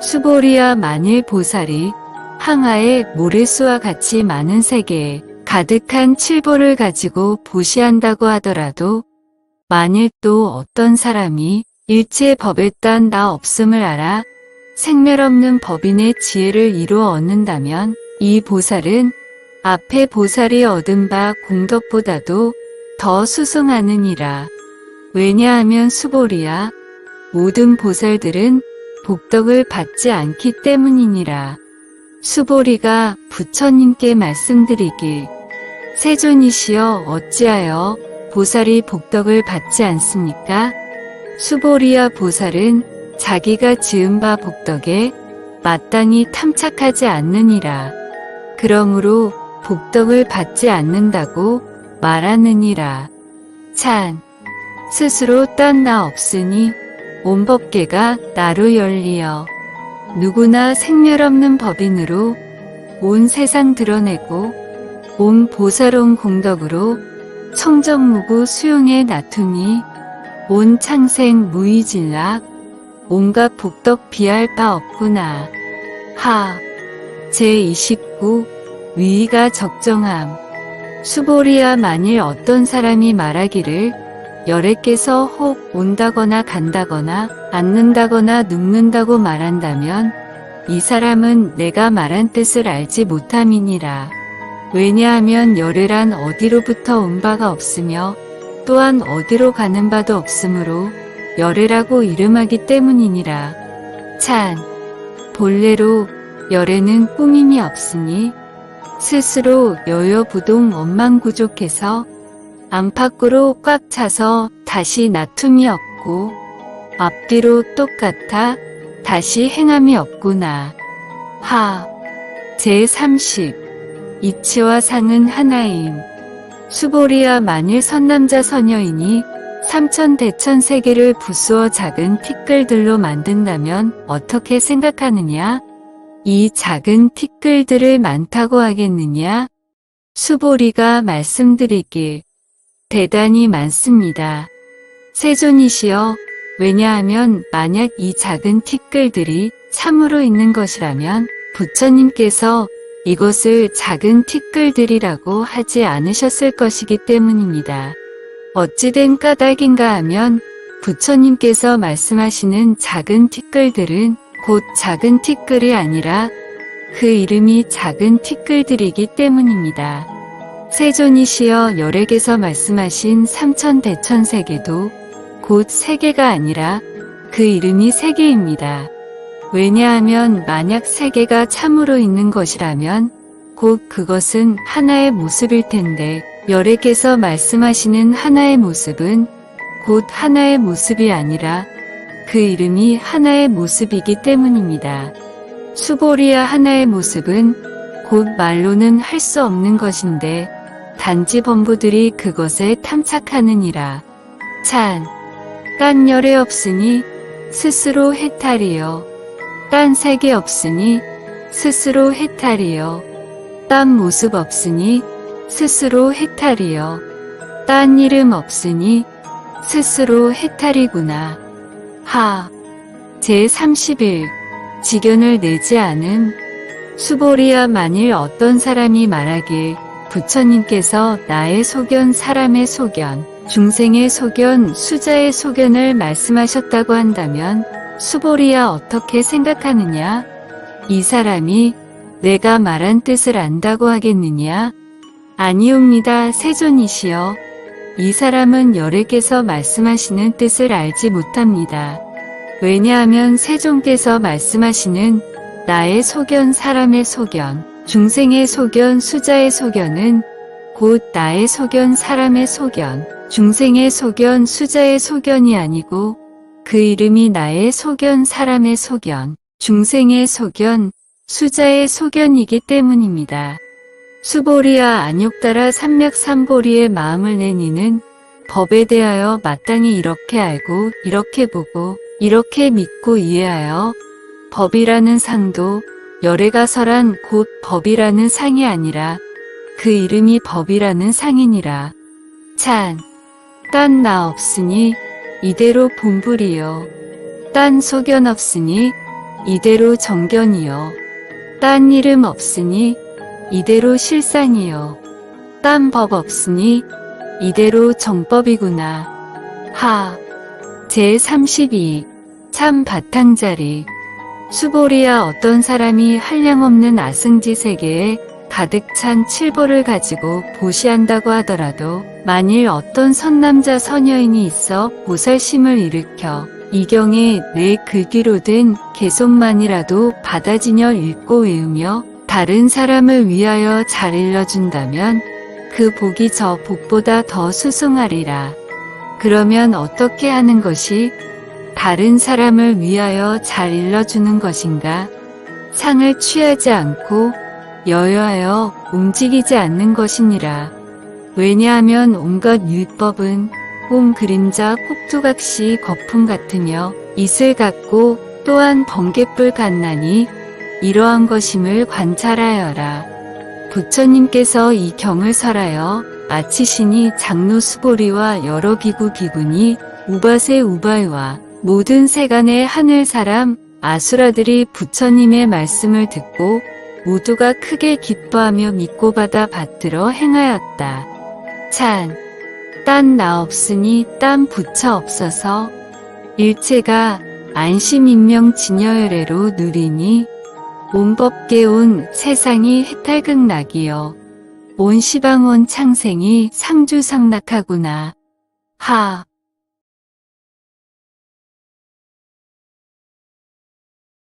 수보리야 만일 보살이 항아의 모래수와 같이 많은 세계에 가득한 칠보를 가지고 보시한다고 하더라도 만일 또 어떤 사람이 일체 법에 딴 나 없음을 알아 생멸 없는 법인의 지혜를 이루어 얻는다면 이 보살은 앞에 보살이 얻은 바 공덕보다도 더 수승하느니라. 왜냐하면 수보리야 모든 보살들은 복덕을 받지 않기 때문이니라. 수보리가 부처님께 말씀드리길 세존이시여 어찌하여 보살이 복덕을 받지 않습니까? 수보리야 보살은 자기가 지은 바 복덕에 마땅히 탐착하지 않느니라. 그러므로 복덕을 받지 않는다고 말하느니라. 찬. 스스로 딴 나 없으니 온 법계가 나로 열리어 누구나 생멸 없는 법인으로 온 세상 드러내고 온 보살온 공덕으로 청정무구 수용에 놔투니 온 창생 무의진락 온갖 복덕 비할 바 없구나. 하. 제29 위의가 적정함. 수보리야 만일 어떤 사람이 말하기를 열애께서 혹 온다거나 간다거나 앉는다거나 눕는다고 말한다면 이 사람은 내가 말한 뜻을 알지 못함이니라. 왜냐하면 열애란 어디로부터 온 바가 없으며 또한 어디로 가는 바도 없으므로 열애라고 이름하기 때문이니라. 찬. 본래로 열애는 꾸밈이 없으니 스스로 여여부동 원망구족해서 안팎으로 꽉 차서 다시 놔툼이 없고 앞뒤로 똑같아 다시 행함이 없구나. 하. 제30 이치와 상은 하나임. 수보리야 만일 선남자 선여인이 삼천대천세계를 부수어 작은 티끌들로 만든다면 어떻게 생각하느냐? 이 작은 티끌들을 많다고 하겠느냐? 수보리가 말씀드리길 대단히 많습니다. 세존이시여 왜냐하면 만약 이 작은 티끌들이 참으로 있는 것이라면 부처님께서 이것을 작은 티끌들이라고 하지 않으셨을 것이기 때문입니다. 어찌된 까닭인가 하면 부처님께서 말씀하시는 작은 티끌들은 곧 작은 티끌이 아니라 그 이름이 작은 티끌들이기 때문입니다. 세존이시여 열애께서 말씀하신 삼천대천세계도 곧 세계가 아니라 그 이름이 세계입니다. 왜냐하면 만약 세계가 참으로 있는 것이라면 곧 그것은 하나의 모습일 텐데 열애께서 말씀하시는 하나의 모습은 곧 하나의 모습이 아니라 그 이름이 하나의 모습이기 때문입니다. 수보리야 하나의 모습은 곧 말로는 할 수 없는 것인데 단지 범부들이 그것에 탐착하느니라. 찬. 딴 열애 없으니 스스로 해탈이여. 딴 세계 없으니 스스로 해탈이여. 딴 모습 없으니 스스로 해탈이요. 딴 이름 없으니 스스로 해탈이구나. 하. 제31. 직연을 내지 않음. 수보리야 만일 어떤 사람이 말하길 부처님께서 나의 소견, 사람의 소견, 중생의 소견, 수자의 소견을 말씀하셨다고 한다면 수보리야 어떻게 생각하느냐? 이 사람이 내가 말한 뜻을 안다고 하겠느냐? 아니옵니다. 세존이시여. 이 사람은 열애께서 말씀하시는 뜻을 알지 못합니다. 왜냐하면 세존께서 말씀하시는 나의 소견, 사람의 소견, 중생의 소견, 수자의 소견은 곧 나의 소견, 사람의 소견, 중생의 소견, 수자의 소견이 아니고 그 이름이 나의 소견, 사람의 소견, 중생의 소견, 수자의 소견이기 때문입니다. 수보리야 안욕따라 삼맥삼보리의 마음을 낸 이는 법에 대하여 마땅히 이렇게 알고 이렇게 보고 이렇게 믿고 이해하여 법이라는 상도 열애가 설한 곧 법이라는 상이 아니라 그 이름이 법이라는 상이니라. 찬. 딴 나 없으니 이대로 본불이요. 딴 소견 없으니 이대로 정견이요. 딴 이름 없으니 이대로 실상이요. 딴 법 없으니 이대로 정법이구나. 하. 제32. 참 바탕자리. 수보리야 어떤 사람이 한량없는 아승지 세계에 가득 찬 칠보를 가지고 보시한다고 하더라도 만일 어떤 선남자 선여인이 있어 보살심을 일으켜 이 경에 내 글귀로 된 개손만이라도 받아지녀 읽고 외우며 다른 사람을 위하여 잘 일러준다면 그 복이 저 복보다 더 수승하리라. 그러면 어떻게 하는 것이 다른 사람을 위하여 잘 일러주는 것인가? 상을 취하지 않고 여여하여 움직이지 않는 것이니라. 왜냐하면 온갖 율법은 봄 그림자 폭두각시 거품 같으며 이슬 같고 또한 번갯불 같나니 이러한 것임을 관찰하여라. 부처님께서 이 경을 설하여 마치시니 장로 수보리와 여러 비구 비구니 우바세 우바이와 모든 세간의 하늘 사람 아수라들이 부처님의 말씀을 듣고 모두가 크게 기뻐하며 믿고 받아 받들어 행하였다. 찬. 딴 나 없으니 딴 부처 없어서 일체가 안심인명 진여열애로 누리니 온법계 온 세상이 해탈극락이여 온 시방온 창생이 상주상락하구나. 하.